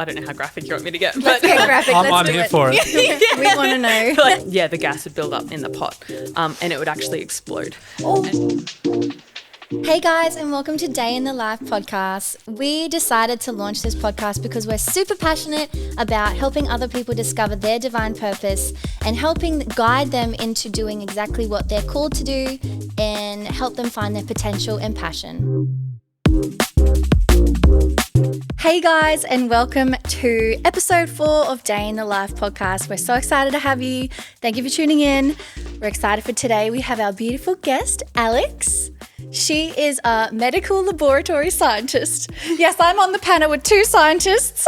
I don't know how graphic you want me to get. Let's get graphic. I'm here for it. We want to know. Like, yeah, the gas would build up in the pot and it would actually explode. Hey guys, and welcome to Day in the Life podcast. We decided to launch this podcast because we're super passionate about helping other people discover their divine purpose and helping guide them into doing exactly what they're called to do and help them find their potential and passion. Hey guys, and welcome to episode 4 of Day in the Life podcast. We're so excited to have you. Thank you for tuning in. We're excited for today. We have our beautiful guest, Alex. She is a medical laboratory scientist. Yes, I'm on the panel with 2 scientists.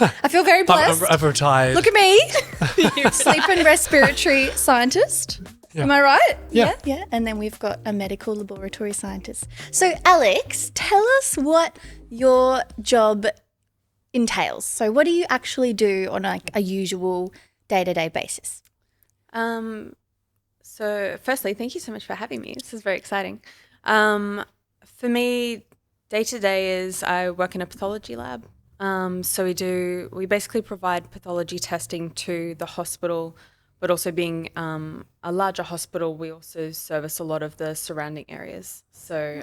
I feel very blessed. I've retired. Look at me. Sleep and respiratory scientist. Yeah. Am I right? Yeah. Yeah. And then we've got a medical laboratory scientist. So, Alex, tell us what your job entails. So, what do you actually do on like a usual day-to-day basis? So firstly, thank you so much for having me. This is very exciting. For me, day to day is I work in a pathology lab. So we basically provide pathology testing to the hospital, but also being a larger hospital, we also service a lot of the surrounding areas. So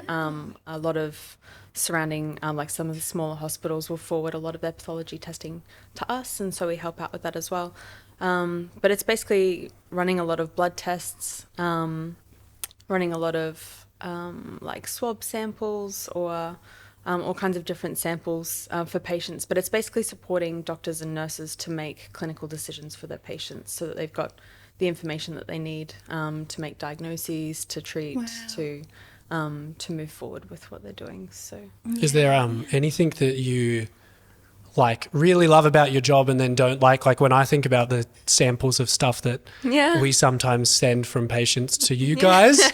a lot of surrounding, like some of the smaller hospitals will forward a lot of their pathology testing to us, and so we help out with that as well. But it's basically running a lot of blood tests, running a lot of like swab samples or all kinds of different samples for patients. But it's basically supporting doctors and nurses to make clinical decisions for their patients so that they've got the information that they need to make diagnoses, to treat, to move forward with what they're doing. So, Is there anything that you like really love about your job and then don't like when I think about the samples of stuff that we sometimes send from patients to you guys,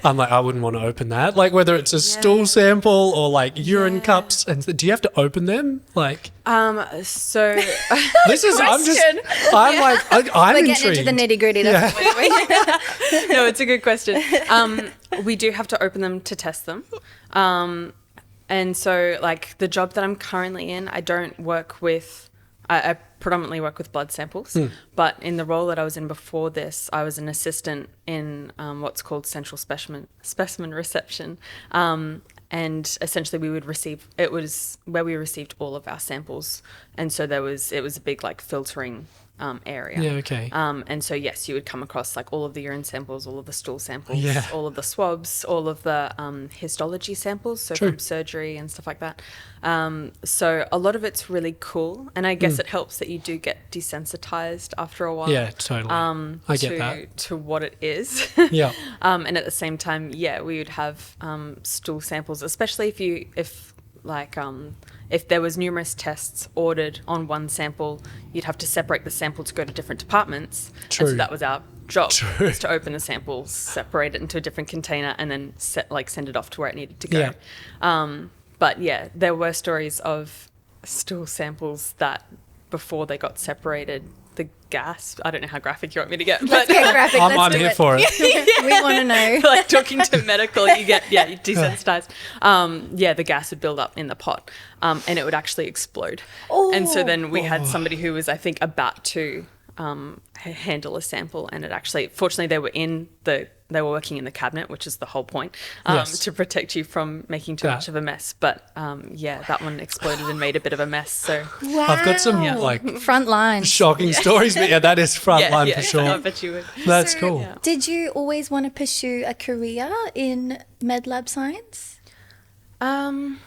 I'm like, I wouldn't want to open that. Like whether it's a stool sample or like urine cups, and do you have to open them? Like, so this is, I'm We're intrigued. getting into the nitty-gritty. No, it's a good question. We do have to open them to test them. And so, like, the job that I'm currently in, I don't work with, I predominantly work with blood samples, but in the role that I was in before this, I was an assistant in what's called central specimen reception. And essentially we would receive, it was where we received all of our samples. And so it was a big, like, filtering area. Yeah, okay. And so, yes, you would come across like all of the urine samples, all of the stool samples, all of the swabs, all of the histology samples, so from surgery and stuff like that. So a lot of it's really cool. And I guess it helps that you do get desensitized after a while. Yeah, totally. I get that. To what it is. Yeah. And at the same time, we would have stool samples, especially if there was numerous tests ordered on one sample, you'd have to separate the sample to go to different departments. True. And so that was our job, was to open the samples, separate it into a different container, and then send it off to where it needed to go. Yeah. But there were stories of stool samples that before they got separated, the gas, I don't know how graphic you want me to get. Let's get graphic. I'm here for it. We want to know. Like talking to medical, you get desensitized. The gas would build up in the pot, and it would actually explode. And so then we had somebody who was, I think, about to handle a sample, and it actually, fortunately, they were working in the cabinet, which is the whole point, to protect you from making too much of a mess. But that one exploded and made a bit of a mess. So I've got some front lines, shocking stories, but that is front line for sure. I bet you would. That's cool. Yeah. Did you always want to pursue a career in med lab science? Not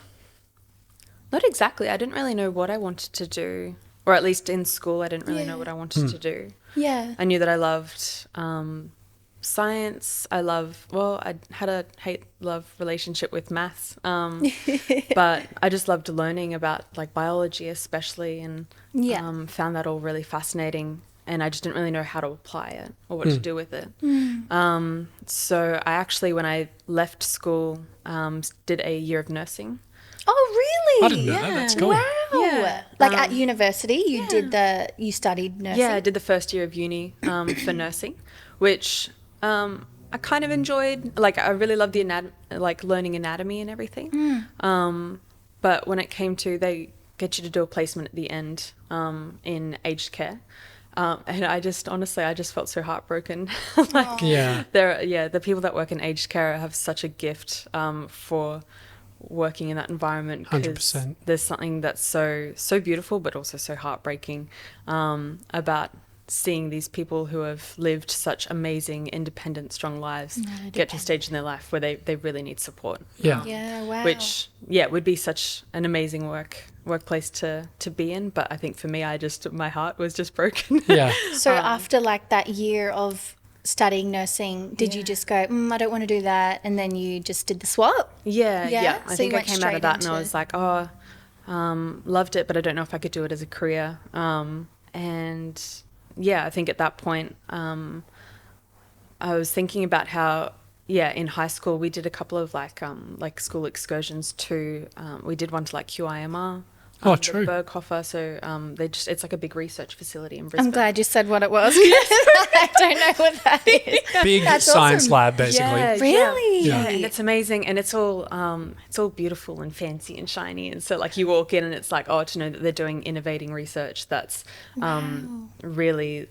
exactly. I didn't really know what I wanted to do, or at least in school, I didn't really know what I wanted to do. Yeah. I knew that I loved science. I had a hate-love relationship with maths, but I just loved learning about like biology especially, and found that all really fascinating, and I just didn't really know how to apply it or what to do with it. So I actually, when I left school, did a year of nursing. Oh, really? I didn't know that. That's cool. Wow. Yeah. Like at university, you studied nursing? Yeah, I did the first year of uni for nursing, which I kind of enjoyed. Like, I really loved the learning anatomy and everything. But when it came to, they get you to do a placement at the end in aged care. And I just felt so heartbroken. Like, the people that work in aged care have such a gift for working in that environment, because there's something that's so beautiful but also so heartbreaking about seeing these people who have lived such amazing, independent, strong lives get to a stage in their life where they really need support. Wow. Which would be such an amazing workplace to be in, but I think for me, my heart was just broken. So after like that year of studying nursing, did you just go, I don't want to do that, and then you just did the swap? I So think you I went came out of that and I into- was like, loved it, but I don't know if I could do it as a career. And I think at that point I was thinking about how in high school we did a couple of like school excursions to we did one to like QIMR. True. The Berghofer. So it's like a big research facility in Brisbane. I'm glad you said what it was. I don't know what that is. Big That's science awesome. lab, basically. Really? Yeah, and it's amazing, and it's all beautiful and fancy and shiny, and so like you walk in and it's like, to know that they're doing innovating research that's really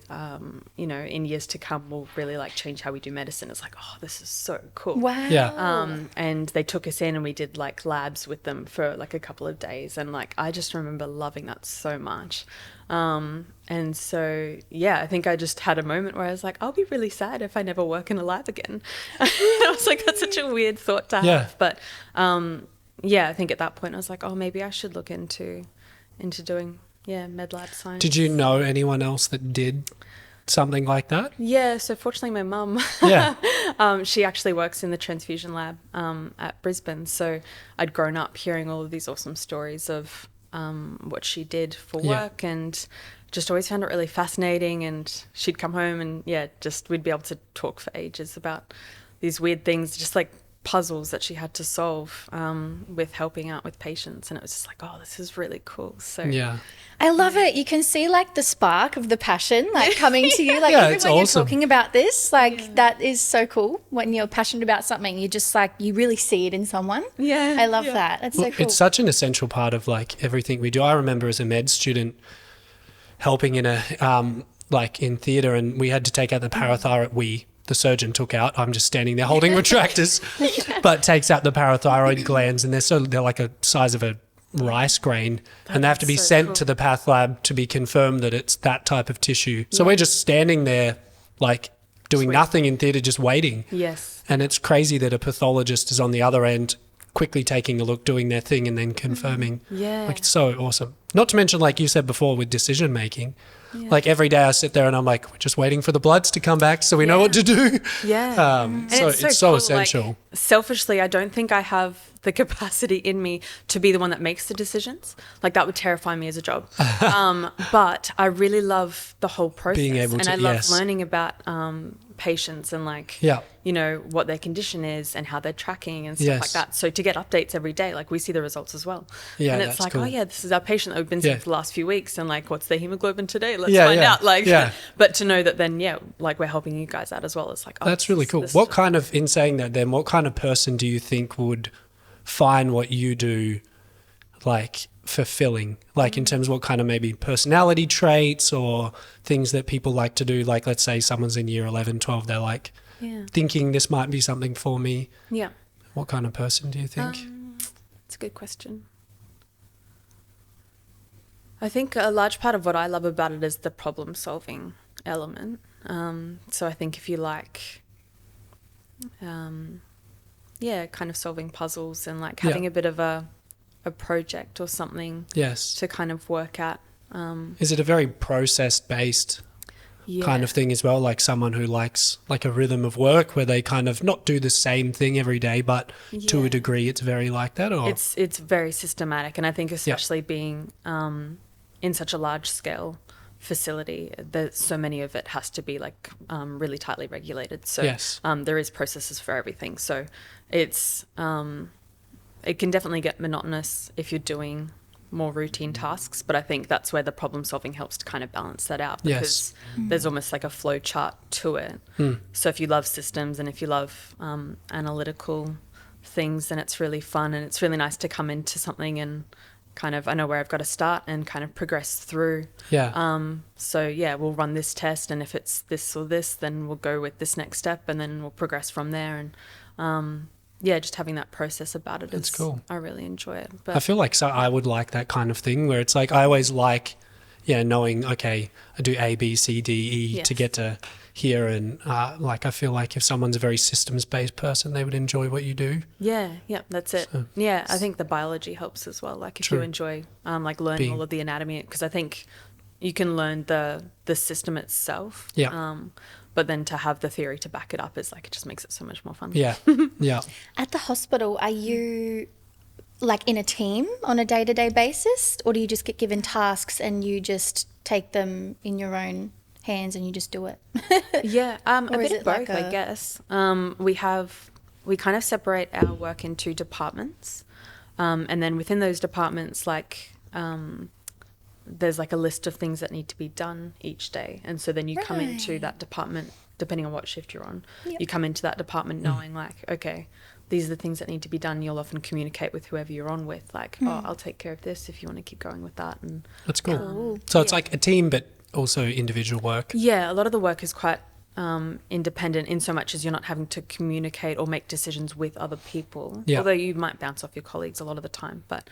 in years to come will really like change how we do medicine. It's like, this is so cool. Wow. Yeah. And they took us in and we did like labs with them for like a couple of days, and like I just remember loving that so much. And so I think I just had a moment where I was like, I'll be really sad if I never work in a lab again. I was like, that's such a weird thought to have, but I think at that point I was like, maybe I should look into doing med lab science. Did you know anyone else that did something like that? Yeah, so fortunately my mum, she actually works in the transfusion lab at Brisbane, so I'd grown up hearing all of these awesome stories of what she did for work, and just always found it really fascinating. And she'd come home and we'd be able to talk for ages about these weird things, just like puzzles that she had to solve with helping out with patients, and it was just like, this is really cool. So I love it. You can see like the spark of the passion like coming to you, like even when you're talking about this, like that is so cool. When you're passionate about something, you just like, you really see it in someone. I love that. That's so cool. It's such an essential part of like everything we do. I remember as a med student helping in a like in theatre, and we had to take out the parathyroid. The surgeon took out. I'm just standing there holding retractors, but takes out the parathyroid glands, and they're like a size of a rice grain, and they have to be sent to the path lab to be confirmed that it's that type of tissue. So we're just standing there like doing nothing in theatre, just waiting. Yes. And it's crazy that a pathologist is on the other end quickly taking a look, doing their thing, and then confirming. Like, it's so awesome. Not to mention, like you said before, with decision making. Like every day I sit there and I'm like, we're just waiting for the bloods to come back so we know what to do. So it's so cool. essential. Like, selfishly, I don't think I have the capacity in me to be the one that makes the decisions. Like that would terrify me as a job. But I really love the whole process. Being able to, I love learning about patients and like, what their condition is and how they're tracking and stuff like that. So to get updates every day, like we see the results as well. And it's like, cool. This is our patient that we've been seeing for the last few weeks, and like, what's their hemoglobin today? Let's find out. Like, but to know that then, like we're helping you guys out as well. It's like, that's really cool. What kind of, in saying that then, what kind of person do you think would find what you do like fulfilling, like in terms of what kind of maybe personality traits or things that people like to do? Like, let's say someone's in year 11, 12, they're like thinking this might be something for me. What kind of person do you think? It's a good question. I think a large part of what I love about it is the problem solving element. So I think if you like kind of solving puzzles and like having a bit of a project or something to kind of work at. Is it a very process-based kind of thing as well? Like someone who likes like a rhythm of work where they kind of not do the same thing every day, but to a degree it's very like that? Or it's very systematic, and I think especially being in such a large scale facility, that so many of it has to be like really tightly regulated. So there is processes for everything. So it's it can definitely get monotonous if you're doing more routine tasks, but I think that's where the problem solving helps to kind of balance that out, because there's almost like a flow chart to it. So if you love systems and if you love analytical things, then it's really fun, and it's really nice to come into something and I know where I've got to start and kind of progress through. Yeah. So yeah, we'll run this test, and if it's this or this, then we'll go with this next step, and then we'll progress from there. And yeah, just having that process about it That's cool. I really enjoy it. But I feel like I would like that kind of thing where it's like I always like, knowing, okay, I do A, B, C, D, E to get to here. And like I feel like if someone's a very systems-based person, they would enjoy what you do. Yeah, that's it. So, yeah, I think the biology helps as well. Like if you enjoy like learning all of the anatomy, because I think you can learn the system itself. Yeah. But then to have the theory to back it up is like, it just makes it so much more fun. Yeah. Yeah. At the hospital, are you like in a team on a day-to-day basis, or do you just get given tasks and you just take them in your own hands and you just do it? Yeah, a bit of both, like I guess. We kind of separate our work into departments, and then within those departments, like there's like a list of things that need to be done each day, and so then you come into that department depending on what shift you're on. You come into that department knowing like, okay, these are the things that need to be done. You'll often communicate with whoever you're on with, like, oh, I'll take care of this if you want to keep going with that. And that's cool. So it's like a team, but also individual work. Yeah, a lot of the work is quite independent in so much as you're not having to communicate or make decisions with other people. Although you might bounce off your colleagues a lot of the time, but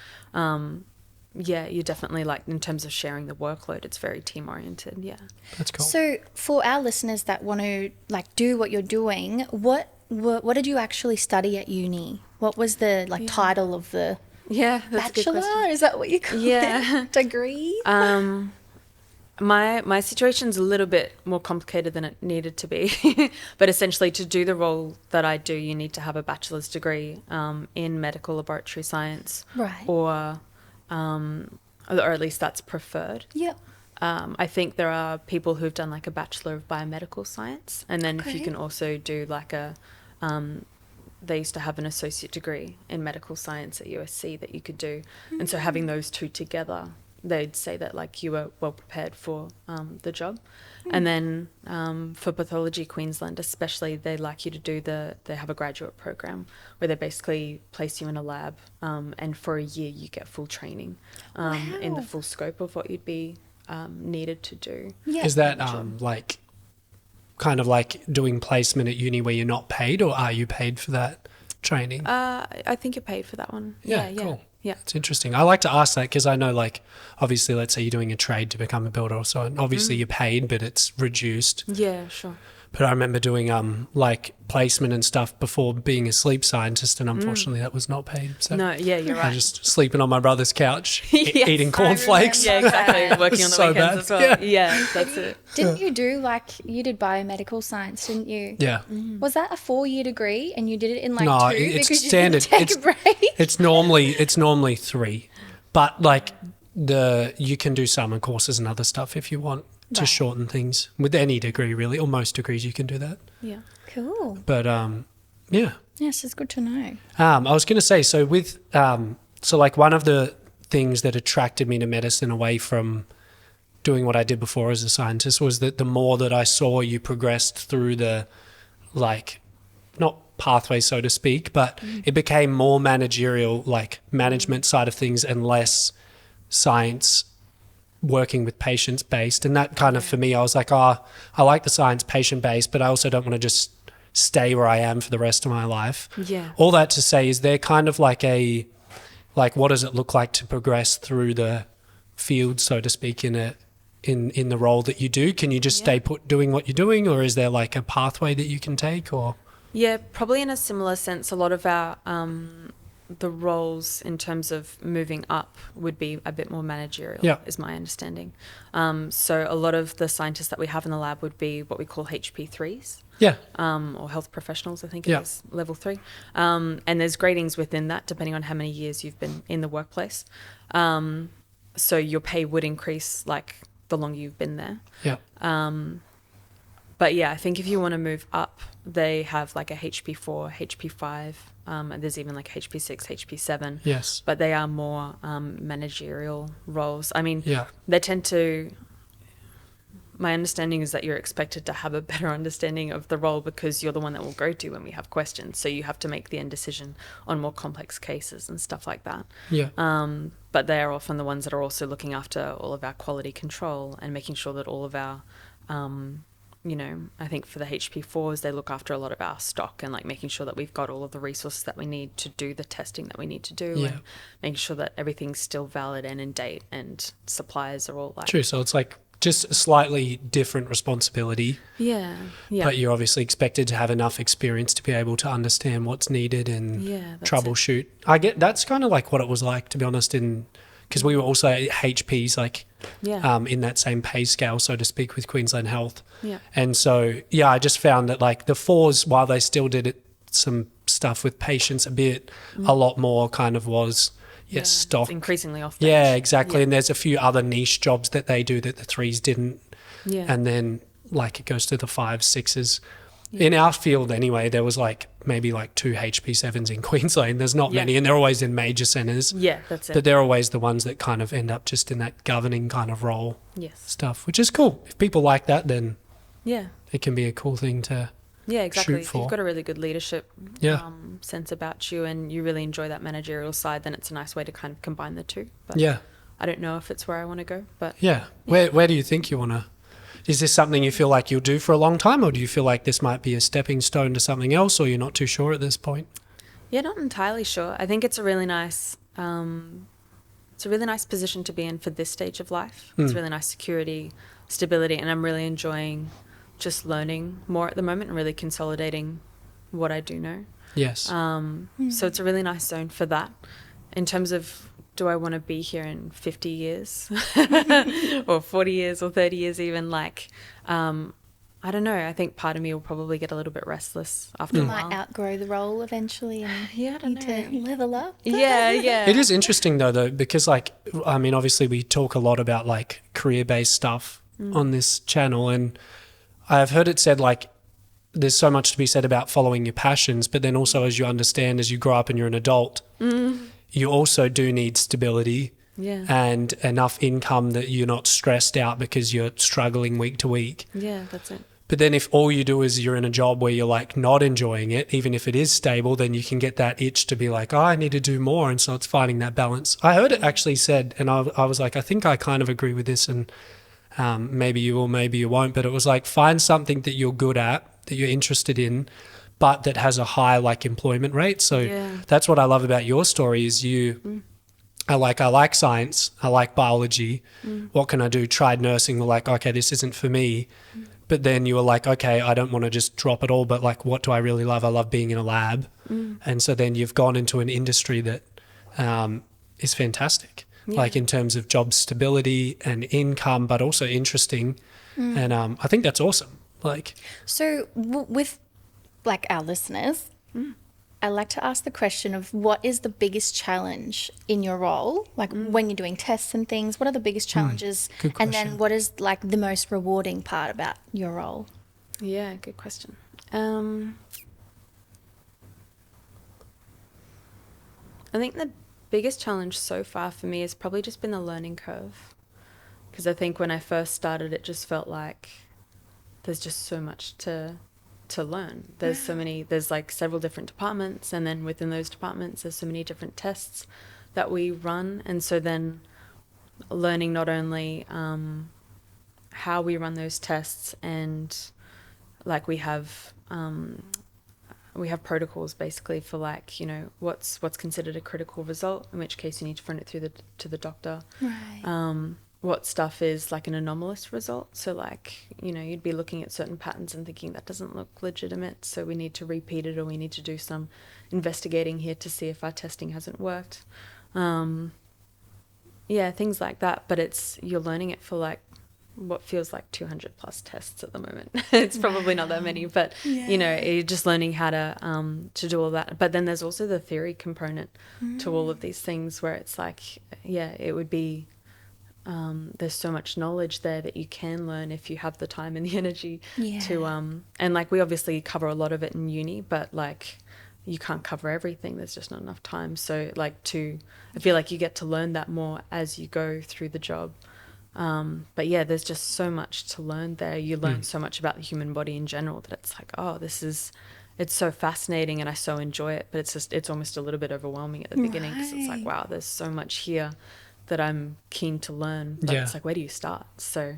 yeah, you definitely, like, in terms of sharing the workload, it's very team oriented. Yeah, that's cool. So for our listeners that want to like do what you're doing, what did you actually study at uni? What was the title of the that's bachelor? a good question. Is that what you call it? Degree? My situation's a little bit more complicated than it needed to be, but essentially to do the role that I do, you need to have a bachelor's degree in medical laboratory science, Right. or at least that's preferred. Yeah. I think there are people who've done like a Bachelor of Biomedical Science, and then if you can also do like they used to have an associate degree in medical science at USC that you could do. And so having those two together, they'd say that like you were well prepared for the job. And then for Pathology Queensland especially, they like you to do they have a graduate program where they basically place you in a lab, and for a year you get full training in the full scope of what you'd be needed to do. Yeah. Is that like kind of like doing placement at uni where you're not paid, or are you paid for that training? I think you're paid for that one. Yeah, cool. Yeah. It's interesting. I like to ask that because I know, like, obviously, let's say you're doing a trade to become a builder or so, and obviously you're paid, but it's reduced. Yeah, sure. But I remember doing like placement and stuff before being a sleep scientist, and unfortunately that was not paid. So No, yeah, you're right. I just sleeping on my brother's couch, eating cornflakes. Yeah, exactly. Working on the So weekends bad. as well. Yeah, that's it. Didn't you do you did biomedical science, didn't you? Yeah. Was that a 4-year degree and you did it in like No, 2 it's because standard. you didn't take a break? It's normally 3, but like you can do summer courses and other stuff if you want to shorten things with any degree really, or most degrees you can do that. Yeah. Cool. But yeah. Yes, it's good to know. I was going to say, so with so like one of the things that attracted me to medicine away from doing what I did before as a scientist was that the more that I saw you progressed through the, like, not pathway so to speak, but it became more managerial, like management side of things, and less science working with patients based. And that kind of, for me, I was like, I like the science patient based, but I also don't want to just stay where I am for the rest of my life. Yeah. All that to say, is there kind of like what does it look like to progress through the field, so to speak, in the role that you do? Can you just stay put doing what you're doing, or is there like a pathway that you can take? Or Yeah, probably in a similar sense. A lot of our the roles in terms of moving up would be a bit more managerial, is my understanding. So a lot of the scientists that we have in the lab would be what we call HP3s. Yeah. Or health professionals, I think it is, level 3. And there's gradings within that depending on how many years you've been in the workplace. So your pay would increase like the longer you've been there. Yeah. But yeah, I think if you want to move up, they have like a HP4, HP5, and there's even like HP6, HP7. Yes. But they are more managerial roles. I mean, they tend to, my understanding is that you're expected to have a better understanding of the role because you're the one that we'll go to when we have questions. So you have to make the end decision on more complex cases and stuff like that. Yeah. But they are often the ones that are also looking after all of our quality control and making sure that all of our, I think for the HP4s, they look after a lot of our stock and like making sure that we've got all of the resources that we need to do the testing that we need to do, and making sure that everything's still valid and in date and suppliers are all like... True. So it's like just a slightly different responsibility. Yeah. But you're obviously expected to have enough experience to be able to understand what's needed and troubleshoot. I get that's kind of like what it was like, to be honest, because we were also at HPs, like in that same pay scale, so to speak, with Queensland Health. Yeah. And so, I just found that like the 4s, while they still did some stuff with patients a bit, a lot more kind of was... stock. It's increasingly off bench. Yeah, exactly. Yeah. And there's a few other niche jobs that they do that the 3s didn't. Yeah. And then like it goes to the 5s, 6s. Yeah. In our field anyway, there was like maybe like 2 HP7s in Queensland. There's not many, and they're always in major centres. Yeah, that's it. But they're always the ones that kind of end up just in that governing kind of role stuff, which is cool. If people like that, then it can be a cool thing to exactly. shoot for. If you've got a really good leadership sense about you and you really enjoy that managerial side, then it's a nice way to kind of combine the two. But I don't know if it's where I want to go, but where do you think you want to? Is this something you feel like you'll do for a long time, or do you feel like this might be a stepping stone to something else, or you're not too sure at this point? Yeah, not entirely sure. I think it's a really nice position to be in for this stage of life. It's really nice security, stability, and I'm really enjoying just learning more at the moment and really consolidating what I do know. Yes. So it's a really nice zone for that. In terms of, do I want to be here in 50 years or 40 years or 30 years even? Like, I don't know. I think part of me will probably get a little bit restless after a while. Might outgrow the role eventually and I don't know. to level up. Yeah. It is interesting though, because like, I mean, obviously we talk a lot about like career-based stuff on this channel, and I've heard it said like there's so much to be said about following your passions, but then also as you understand, as you grow up and you're an adult, you also do need stability and enough income that you're not stressed out because you're struggling week to week. Yeah, that's it. But then if all you do is you're in a job where you're like not enjoying it, even if it is stable, then you can get that itch to be like, I need to do more. And so it's finding that balance. I heard it actually said, and I was like, I think I kind of agree with this, and maybe you will, maybe you won't, but it was like, find something that you're good at, that you're interested in, but that has a high like employment rate. So that's what I love about your story is I like science, I like biology. What can I do? Tried nursing, we're like, okay, this isn't for me. But then you were like, okay, I don't want to just drop it all, but like, what do I really love? I love being in a lab. And so then you've gone into an industry that is fantastic, like in terms of job stability and income, but also interesting. And I think that's awesome. Like, so with like our listeners, I like to ask the question of what is the biggest challenge in your role? Like when you're doing tests and things, what are the biggest challenges? Good question. And then what is like the most rewarding part about your role? Yeah, good question. I think the biggest challenge so far for me has probably just been the learning curve. Because I think when I first started, it just felt like there's just so much to learn. There's like several different departments, and then within those departments there's so many different tests that we run, and so then learning not only how we run those tests, and like we have protocols basically for like, you know, what's considered a critical result, in which case you need to run it through to the doctor. Right. What stuff is like an anomalous result. So like, you know, you'd be looking at certain patterns and thinking that doesn't look legitimate, so we need to repeat it, or we need to do some investigating here to see if our testing hasn't worked. Things like that. But you're learning it for like what feels like 200 plus tests at the moment. It's probably not that many, but you know, you're just learning how to do all that. But then there's also the theory component to all of these things, where it's like, it would be there's so much knowledge there that you can learn if you have the time and the energy to and like we obviously cover a lot of it in uni, but like you can't cover everything, there's just not enough time. So like I feel like you get to learn that more as you go through the job. But yeah, there's just so much to learn there. You learn so much about the human body in general that it's like, oh, it's so fascinating and I so enjoy it, but it's almost a little bit overwhelming at the beginning because it's like, wow, there's so much here that I'm keen to learn, but it's like, where do you start? So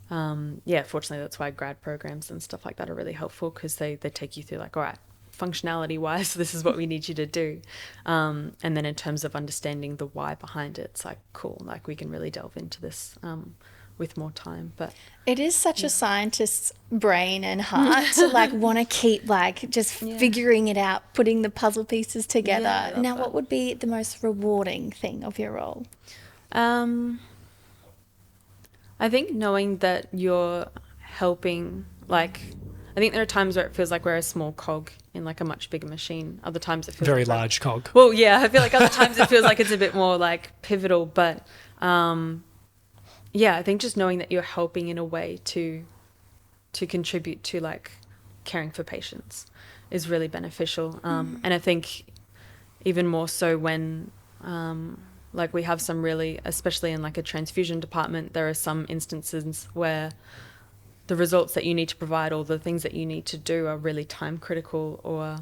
fortunately that's why grad programs and stuff like that are really helpful, because they take you through like, all right, functionality wise, this is what we need you to do, and then in terms of understanding the why behind it, it's like, cool, like we can really delve into this with more time. But it is such a scientist's brain and heart to like want to keep like just figuring it out, putting the puzzle pieces together. Now, what would be the most rewarding thing of your role? I think knowing that you're helping, like, I think there are times where it feels like we're a small cog in like a much bigger machine. Other times it feels very large cog. Well, yeah, I feel like other times it feels like it's a bit more like pivotal, but I think just knowing that you're helping in a way to contribute to like caring for patients is really beneficial. And I think even more so when like we have some really, especially in like a transfusion department, there are some instances where the results that you need to provide or the things that you need to do are really time critical, or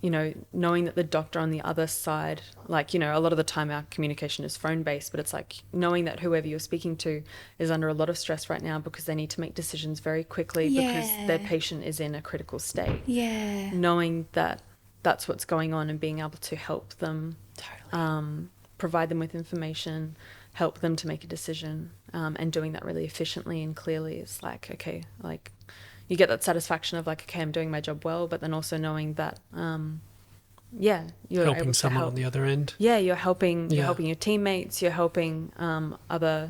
knowing that the doctor on the other side, like, a lot of the time our communication is phone based, but it's like knowing that whoever you're speaking to is under a lot of stress right now because they need to make decisions very quickly because their patient is in a critical state. Yeah. Knowing that that's what's going on and being able to help them, provide them with information, help them to make a decision, and doing that really efficiently and clearly is like, okay, like you get that satisfaction of like, okay, I'm doing my job well, but then also knowing that, you're helping able to someone help on the other end. Yeah, you're helping your teammates, you're helping other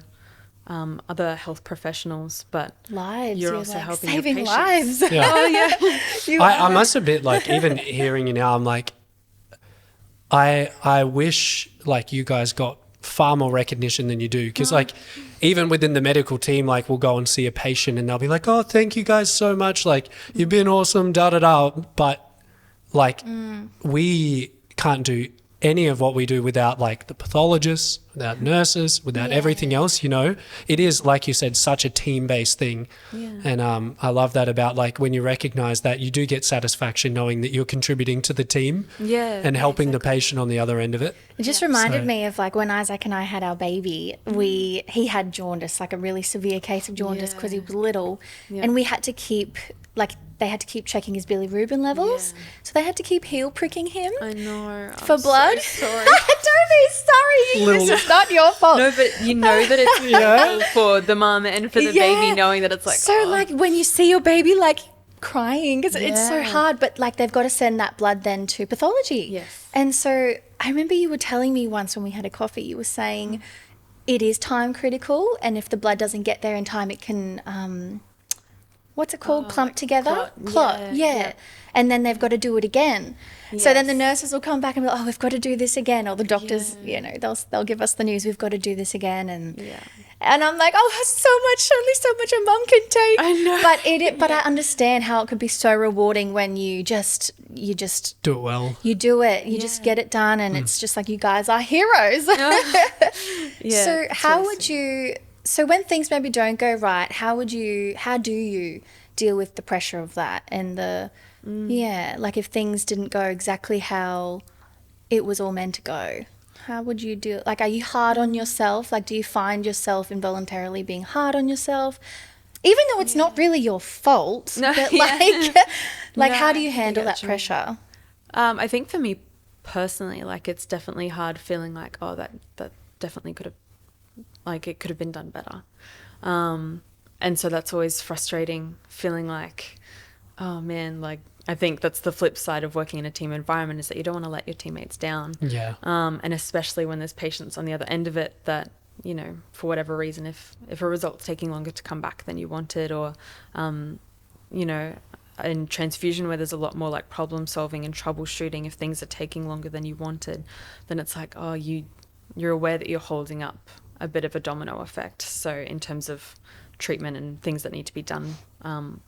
health professionals, but you're also like helping saving your lives. Yeah. Oh yeah. I must admit, like, even hearing you now, I'm like, I wish like you guys got far more recognition than you do, because like even within the medical team, like we'll go and see a patient and they'll be like, oh, thank you guys so much, like you've been awesome, da da da, but like we can't do any of what we do without like the pathologists, without nurses, without everything else. It is, like you said, such a team-based thing. And I love that about like when you recognize that, you do get satisfaction knowing that you're contributing to the team and helping the patient on the other end of it. It just reminded me of like when Isaac and I had our baby, he had jaundice, like a really severe case of jaundice because he was little, and we had to keep they had to keep checking his bilirubin levels. So they had to keep heel pricking him. I know. For blood. So sorry. Don't be sorry. This is not your fault. No, but you know that it's painful for the mum and for the baby, knowing that it's like... So like when you see your baby like crying, because it's so hard, but like they've got to send that blood then to pathology. Yes. And so I remember you were telling me once when we had a coffee, you were saying it is time critical, and if the blood doesn't get there in time, it can... what's it called? Clump together? Clot. Yeah. And then they've got to do it again. Yes. So then the nurses will come back and be like, oh, we've got to do this again. Or the doctors, they'll give us the news, we've got to do this again. And I'm like, oh, only so much a mum can take. I know. But I understand how it could be so rewarding when you just do it well. You do it. You just get it done, and it's just like you guys are heroes. So how would you... So when things maybe don't go right, how do you deal with the pressure of that and like if things didn't go exactly how it was all meant to go, how would you deal? Like, are you hard on yourself? Like, do you find yourself involuntarily being hard on yourself, even though it's not really your fault? No, but like, how do you handle that pressure? I think for me personally, like it's definitely hard feeling like, oh, that definitely could have, like it could have been done better. And so that's always frustrating, feeling like, oh man, like I think that's the flip side of working in a team environment, is that you don't want to let your teammates down. Yeah. And especially when there's patients on the other end of it that, you know, for whatever reason, if a result's taking longer to come back than you wanted, or, you know, in transfusion where there's a lot more like problem solving and troubleshooting, if things are taking longer than you wanted, then it's like, oh, you're aware that you're holding up a bit of a domino effect. So in terms of treatment and things that need to be done on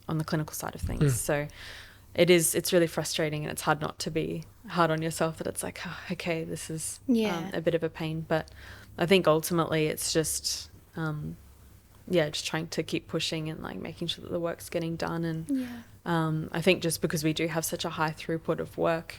the clinical side of things. So it's really frustrating, and it's hard not to be hard on yourself, that it's like, oh, okay, this is a bit of a pain. But I think ultimately it's just, just trying to keep pushing and like making sure that the work's getting done. And I think just because we do have such a high throughput of work,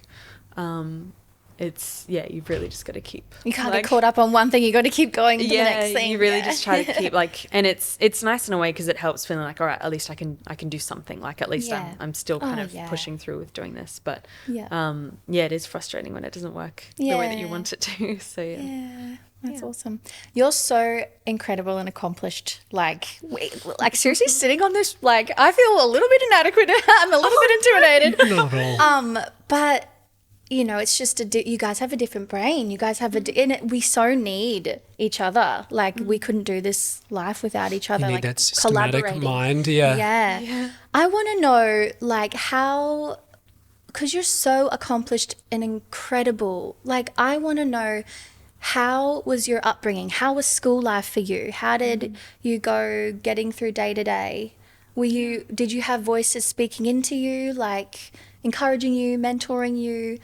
it's, you've really just got to keep. You can't get caught up on one thing. You got to keep going to the next thing. You really just try to keep like, and it's nice in a way because it helps feeling like, all right, at least I can do something. Like at least I'm still kind of pushing through with doing this. But it is frustrating when it doesn't work the way that you want it to. So That's awesome. You're so incredible and accomplished. Like seriously, sitting on this, like I feel a little bit inadequate. I'm a little bit intimidated. Not at all. But you know, it's just you guys have a different brain. You guys have we so need each other. Like we couldn't do this life without each other. You need like that systematic mind. Yeah. I want to know like how, because you're so accomplished and incredible. Like I want to know, how was your upbringing? How was school life for you? How did you go getting through day to day? Did you have voices speaking into you, like encouraging you, mentoring you,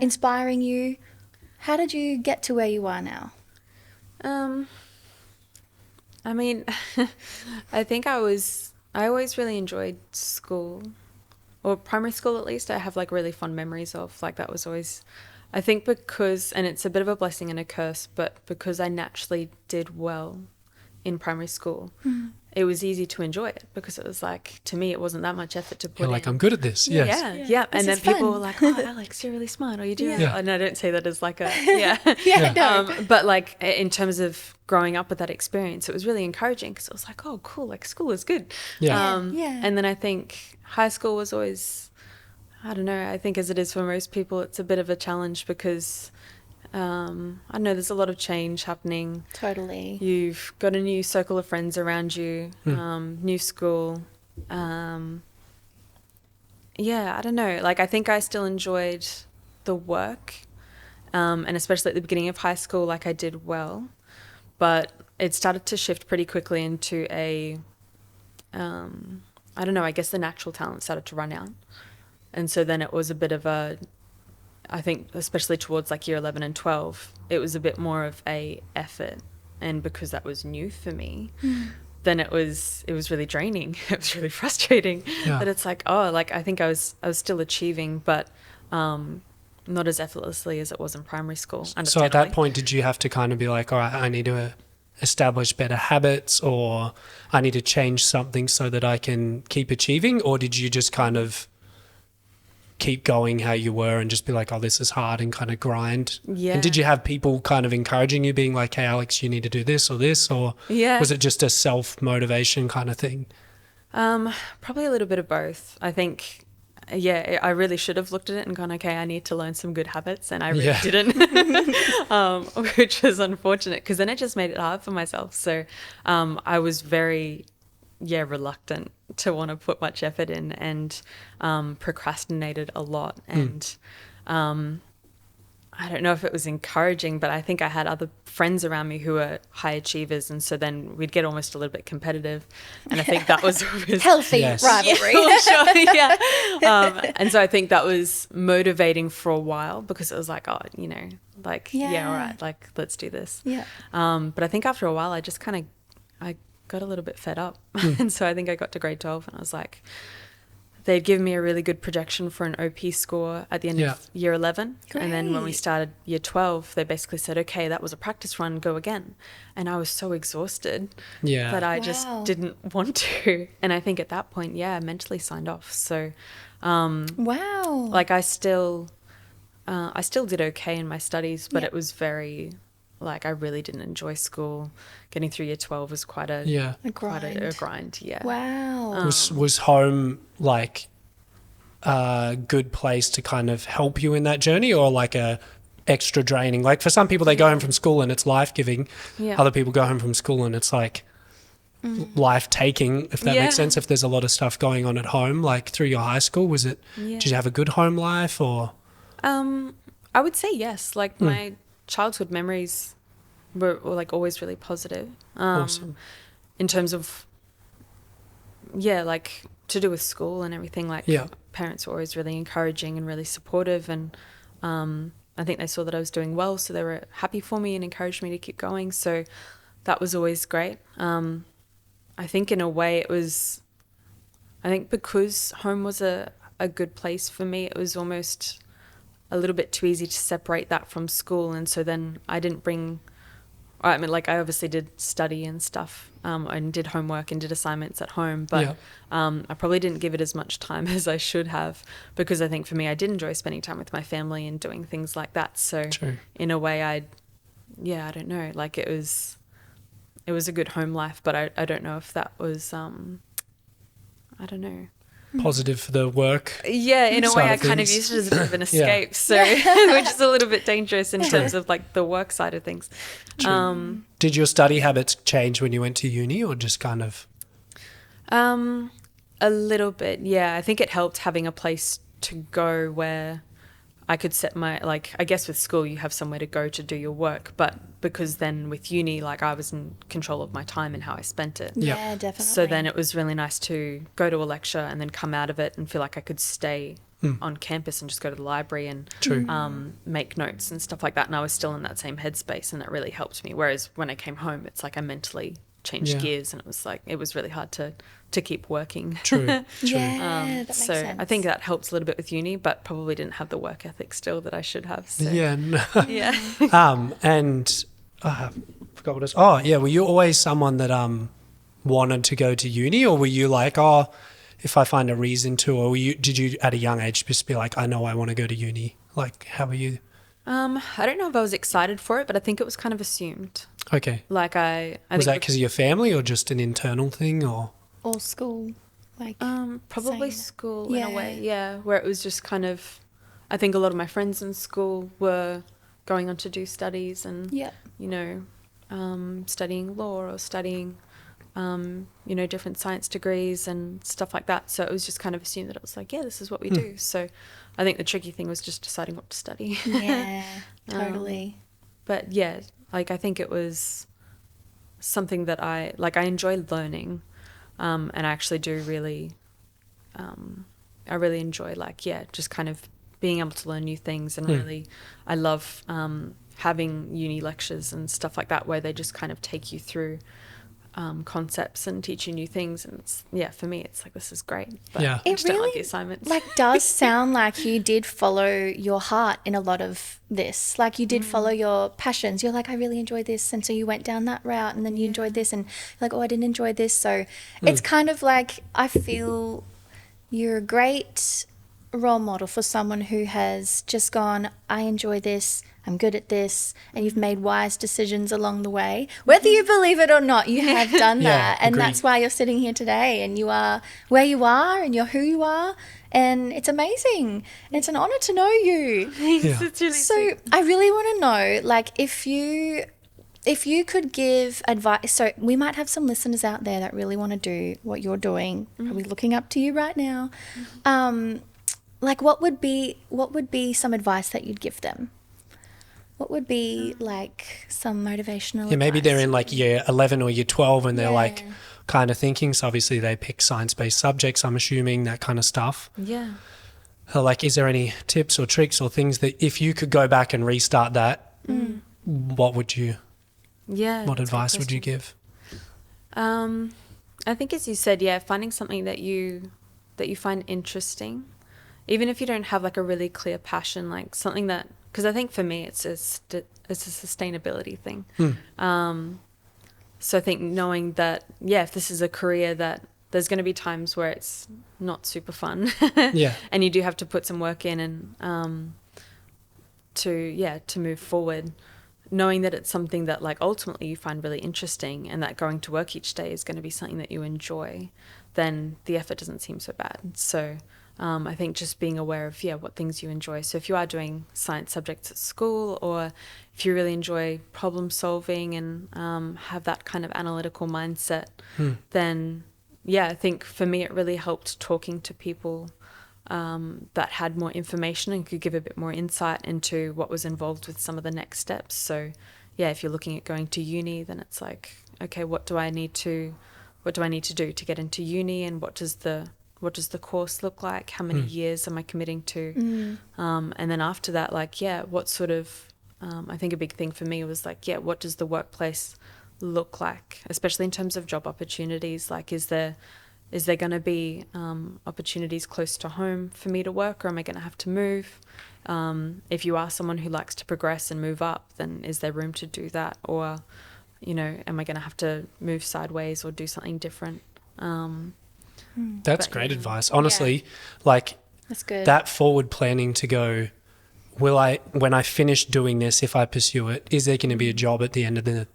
inspiring you? How did you get to where you are now? I mean, I think I always really enjoyed school, or primary school at least. I have like really fond memories of, like that was always, I think because, and it's a bit of a blessing and a curse, but because I naturally did well in primary school, it was easy to enjoy it because it was like, to me, it wasn't that much effort to put in. Like, I'm good at this. Yes. Yeah. And then people were like, oh, Alex, you're really smart. Or you do. Yeah. And I don't say that as like a, No. But like in terms of growing up with that experience, it was really encouraging because it was like, oh, cool. Like school is good. And then I think high school was always, I don't know, I think as it is for most people, it's a bit of a challenge because I don't know, there's a lot of change happening. Totally. You've got a new circle of friends around you, new school. I don't know. Like, I think I still enjoyed the work, and especially at the beginning of high school, like I did well. But it started to shift pretty quickly into I don't know, I guess the natural talent started to run out. And so then it was a bit of I think especially towards like year 11 and 12, it was a bit more of a effort. And because that was new for me, then it was really draining. It was really frustrating. But it's like, oh, like I think I was still achieving, but not as effortlessly as it was in primary school. So at that point, did you have to kind of be like, all right, I need to establish better habits, or I need to change something so that I can keep achieving? Or did you just kind of keep going how you were and just be like, oh, this is hard, and kind of grind? And did you have people kind of encouraging you, being like, hey, Alex, you need to do this or this? Or was it just a self-motivation kind of thing? Probably a little bit of both. I think, I really should have looked at it and gone, okay, I need to learn some good habits, and I really didn't, which was unfortunate because then it just made it hard for myself. So I was very reluctant to want to put much effort in, and procrastinated a lot. And I don't know if it was encouraging, but I think I had other friends around me who were high achievers, and so then we'd get almost a little bit competitive, and I think that was healthy rivalry. And so I think that was motivating for a while because it was like, oh, you know, like all right, like let's do this. But I think after a while I just kind of I got a little bit fed up. And so I think I got to grade 12 and I was like, they'd given me a really good projection for an OP score at the end of year 11. Great. And then when we started year 12, they basically said, okay, that was a practice run, go again. And I was so exhausted that I just didn't want to. And I think at that point, I mentally signed off. So, like I still did okay in my studies, but it was very, like, I really didn't enjoy school. Getting through year 12 was quite a grind. Wow. Was home like a good place to kind of help you in that journey, or like a extra draining? Like for some people, they go home from school and it's life-giving. Other people go home from school and it's like life-taking, if that makes sense. If there's a lot of stuff going on at home, like through your high school, was it, did you have a good home life, or? I would say yes. Like my childhood memories were like always really positive. Awesome. In terms of, like to do with school and everything, like parents were always really encouraging and really supportive. And I I think they saw that I was doing well, so they were happy for me and encouraged me to keep going. So that was always great. I think in a way I think because home was a good place for me, it was almost a little bit too easy to separate that from school. And so then I didn't bring, I mean, like I obviously did study and stuff, and did homework and did assignments at home, but I probably didn't give it as much time as I should have, because I think for me, I did enjoy spending time with my family and doing things like that. So in a way I don't know, like it was a good home life, but I don't know if that was, I don't know. Positive for the work. Yeah, in a way I kind of used it as a bit of an escape, so which is a little bit dangerous in terms of like the work side of things. Did your study habits change when you went to uni, or just kind of? A little bit, yeah. I think it helped having a place to go where I could set my, like, I guess with school you have somewhere to go to do your work, but because then with uni, like I was in control of my time and how I spent it. Yeah, definitely. So then it was really nice to go to a lecture and then come out of it and feel like I could stay on campus and just go to the library and make notes and stuff like that. And I was still in that same headspace, and that really helped me. Whereas when I came home, it's like I mentally changed gears, and it was like, it was really hard to keep working. True. Yeah, that makes sense. I think that helps a little bit with uni, but probably didn't have the work ethic still that I should have. So. Yeah. No. Yeah. And I forgot what it was. Oh, yeah. Were you always someone that wanted to go to uni, or were you like, oh, if I find a reason to, or did you at a young age just be like, I know I want to go to uni? Like, how were you? I don't know if I was excited for it, but I think it was kind of assumed. Okay. Like I was that because of your family, or just an internal thing, or school, like probably school in a way, where it was just kind of, I think a lot of my friends in school were going on to do studies and you know, studying law or studying you know, different science degrees and stuff like that. So it was just kind of assumed that it was like, yeah, this is what we do. So I think the tricky thing was just deciding what to study. Yeah, totally. But yeah, like I think it was something that I enjoy learning, and I actually do really, I really enjoy just kind of being able to learn new things, and really, I love having uni lectures and stuff like that where they just kind of take you through concepts and teach you new things, and it's, for me it's like, this is great, but I just don't like the assignments. Does sound like you did follow your heart in a lot of this, like you did follow your passions. You're like, I really enjoy this, and so you went down that route, and then you enjoyed this, and like, oh, I didn't enjoy this. So it's kind of like, I feel you're a great role model for someone who has just gone, I enjoy this, I'm good at this, and you've made wise decisions along the way. Whether you believe it or not, you have done that. And agreed. That's why you're sitting here today, and you are where you are, and you're who you are, and it's amazing. And it's an honor to know you. Thanks. It's really sweet. I really want to know, like, if you could give advice, so we might have some listeners out there that really want to do what you're doing, probably looking up to you right now. Like, what would be some advice that you'd give them? What would be like some motivational advice? Maybe they're in like year 11 or year 12 and they're like kind of thinking, so obviously they pick science-based subjects, I'm assuming, that kind of stuff. Yeah. Like, is there any tips or tricks or things that if you could go back and restart that, what would you, what advice would you give? I think, as you said, finding something that you find interesting, even if you don't have like a really clear passion, like something that, because I think for me it's a sustainability thing. So I think knowing that, if this is a career that there's going to be times where it's not super fun, and you do have to put some work in and to move forward, knowing that it's something that like ultimately you find really interesting, and that going to work each day is going to be something that you enjoy, then the effort doesn't seem so bad. So I think just being aware of, what things you enjoy. So if you are doing science subjects at school, or if you really enjoy problem solving and have that kind of analytical mindset, then, I think for me it really helped talking to people that had more information and could give a bit more insight into what was involved with some of the next steps. So, if you're looking at going to uni, then it's like, okay, what do I need to do to get into uni, and what does the what does the course look like? How many years am I committing to? And then after that, like, what sort of, I think a big thing for me was like, what does the workplace look like, especially in terms of job opportunities? Like, is there going to be opportunities close to home for me to work, or am I going to have to move? If you are someone who likes to progress and move up, then is there room to do that? Or, am I going to have to move sideways or do something different? That's great advice. Honestly, like that's good. That forward planning to go, when I finish doing this, if I pursue it, is there going to be a job at the end of the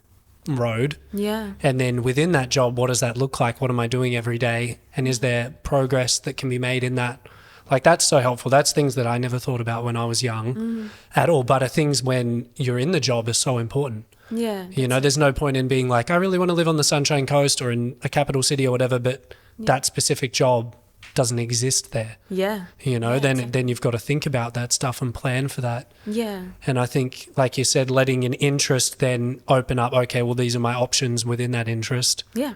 road? Yeah. And then within that job, what does that look like? What am I doing every day? And is there progress that can be made in that? Like, that's so helpful. That's things that I never thought about when I was young at all, but are things when you're in the job are so important. Yeah. There's no point in being like, I really want to live on the Sunshine Coast or in a capital city or whatever, but that specific job doesn't exist there. Yeah. Then you've got to think about that stuff and plan for that. Yeah. And I think, like you said, letting an interest then open up, okay, well, these are my options within that interest. Yeah.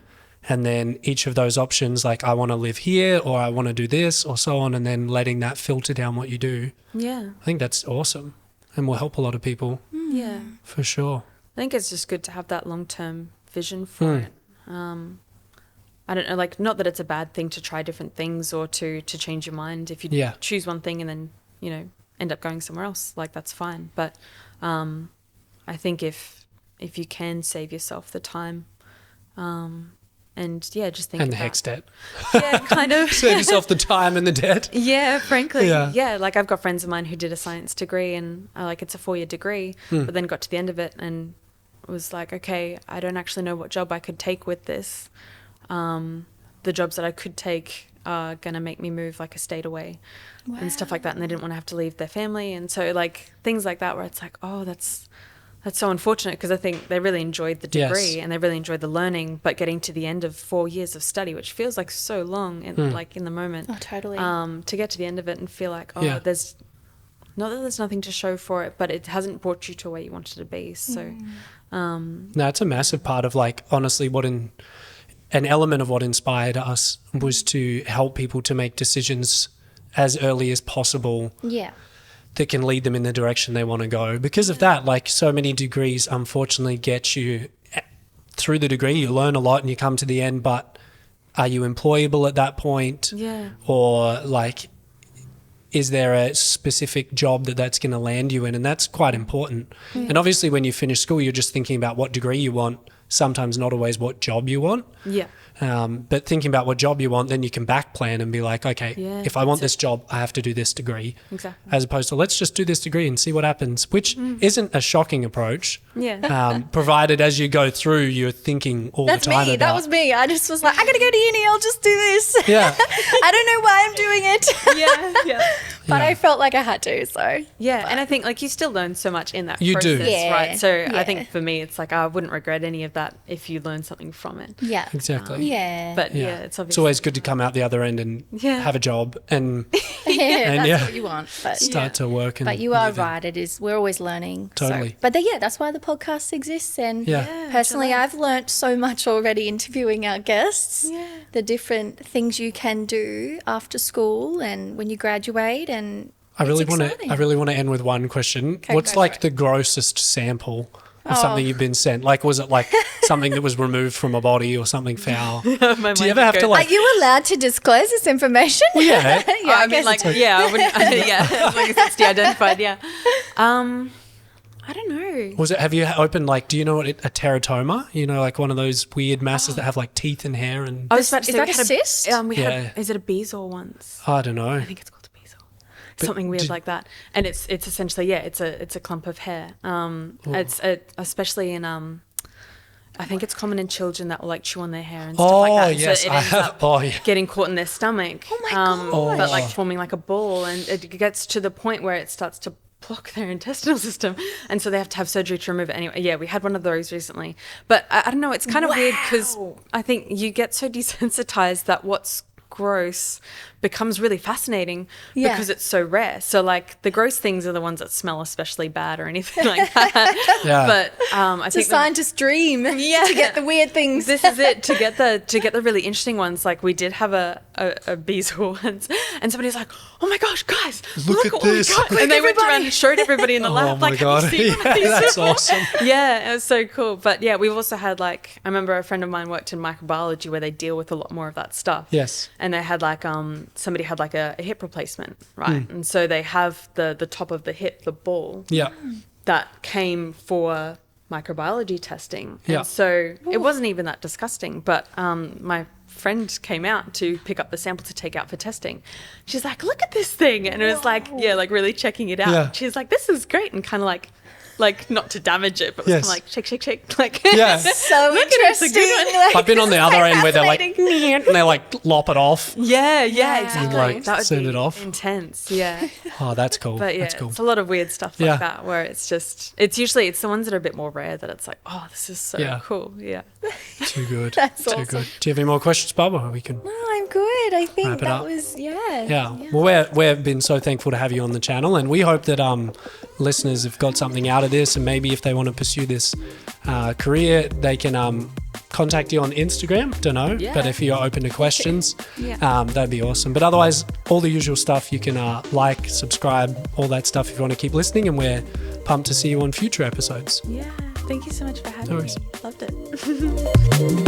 And then each of those options, like I want to live here or I want to do this or so on, and then letting that filter down what you do. Yeah. I think that's awesome and will help a lot of people. Yeah. For sure. I think it's just good to have that long-term vision for it. I don't know, like, not that it's a bad thing to try different things or to change your mind. If you choose one thing and then, end up going somewhere else, like, that's fine. But I think if you can save yourself the time and, just think and the about... HECS debt. Yeah, kind of. Save yourself the time and the debt. Yeah, frankly. Yeah. Yeah, like, I've got friends of mine who did a science degree and, it's a 4-year degree, but then got to the end of it and was like, okay, I don't actually know what job I could take with this. The jobs that I could take are going to make me move like a state away and stuff like that. And they didn't want to have to leave their family. And so, like, things like that where it's like, oh, that's so unfortunate, because I think they really enjoyed the degree and they really enjoyed the learning, but getting to the end of 4 years of study, which feels like so long and like in the moment. Oh, totally. To get to the end of it and feel like, there's not that there's nothing to show for it, but it hasn't brought you to where you wanted to be. So, No, it's a massive part of, like, honestly, an element of what inspired us was to help people to make decisions as early as possible that can lead them in the direction they want to go. Because of that, like, so many degrees unfortunately get you through the degree, you learn a lot and you come to the end, but are you employable at that point? Yeah. Or, like, is there a specific job that's going to land you in? And that's quite important. And obviously when you finish school, you're just thinking about what degree you want, sometimes not always what job you want. Yeah. But thinking about what job you want, then you can back plan and be like, okay, if I want this job, I have to do this degree. Exactly. As opposed to, let's just do this degree and see what happens, which isn't a shocking approach. Yeah. Provided as you go through, you're thinking all the time That's me. about... That was me. I just was like, I got to go to uni. I'll just do this. Yeah. I don't know why I'm doing it. Yeah. But I felt like I had to, so. Yeah, and I think, like, you still learn so much in that You do. process, Yeah. right? So Yeah. I think for me, it's like, I wouldn't regret any of that if you learn something from it. Yeah. Exactly. Yeah. But Yeah. it's obviously... It's always good to come out the other end and have a job and That's what you want. But start to work. And But you are live in. right. It is. We're always learning. Totally. So. But that's why the podcast exists. And Yeah. personally, I've learnt so much already interviewing our guests. Yeah. The different things you can do after school and when you graduate, and I really want exciting. to end with one question. Okay, What's go like for it. the grossest sample of something you've been sent? Like, was it like something that was removed from a body or something foul? Do you ever have to, like... Are you allowed to disclose this information? Yeah. I mean, like, I wouldn't... yeah, as long as it's de-identified, yeah. I don't know. Was it? Have you opened, like, do you know what a teratoma? You know, like one of those weird masses that have like teeth and hair and... I was about to Is say, that we a had cyst? Is it a bezoar once? I don't know. I think it's called a bezoar. Something weird like that. And it's essentially, it's a clump of hair. It's especially in... I think it's common in children that will, like, chew on their hair and stuff like that. And Yes, so it I ends have. up getting caught in their stomach. Oh my God. But, like, forming like a ball, and it gets to the point where it starts to block their intestinal system, and so they have to have surgery to remove it. Anyway, yeah, we had one of those recently. But I don't know, it's kind of weird because I think you get so desensitized that what's gross becomes really fascinating Yeah. because it's so rare. So like the gross things are the ones that smell especially bad or anything like that. Yeah. But I It's a think scientist's dream to get the weird things. this is it, to get the really interesting ones. Like we did have a beetle once, and somebody's like, "Oh my gosh, guys, Look at what we this." got." And they went around and showed everybody in the Oh lab, my like, God. "Have you seen one of Yeah, these?" that's awesome. Yeah, it was so cool. But yeah, we've also had like, I remember a friend of mine worked in microbiology where they deal with a lot more of that stuff. Yes. And they had like somebody had like a hip replacement, right? And so they have the top of the hip, the ball, Yeah. that came for microbiology testing. Yeah. And so it wasn't even that disgusting, but my friend came out to pick up the sample to take out for testing. She's like, "Look at this thing." And it was like, yeah, like really checking it out. Yeah. She's like, "This is great." And kind of like not to damage it, but was Yes. kind of like shake. Like, Yeah. So Look at it, it's a interesting. good one. Like, I've been on the this is other so end where they're like, fascinating. and they like lop it off. yeah, Yeah. exactly. Like, that would send be it off. intense. Yeah. Oh, that's cool. But yeah, That's cool. it's a lot of weird stuff like Yeah. that where it's usually the ones that are a bit more rare that it's like, oh, this is so Yeah. cool. Yeah. Too good. That's Too awesome. good. Do you have any more questions, Barbara? We can. No, I'm good. I think Wrap it that up. was, Yeah. Well, we've been so thankful to have you on the channel, and we hope that listeners have got something out of this, and maybe if they want to pursue this career, they can contact you on Instagram. Don't know, Yeah. but if you're open to questions, Yeah. that'd be awesome. But otherwise, all the usual stuff. You can like, subscribe, all that stuff if you want to keep listening, and we're pumped to see you on future episodes. Yeah. Thank you so much for having No me. worries. Loved it.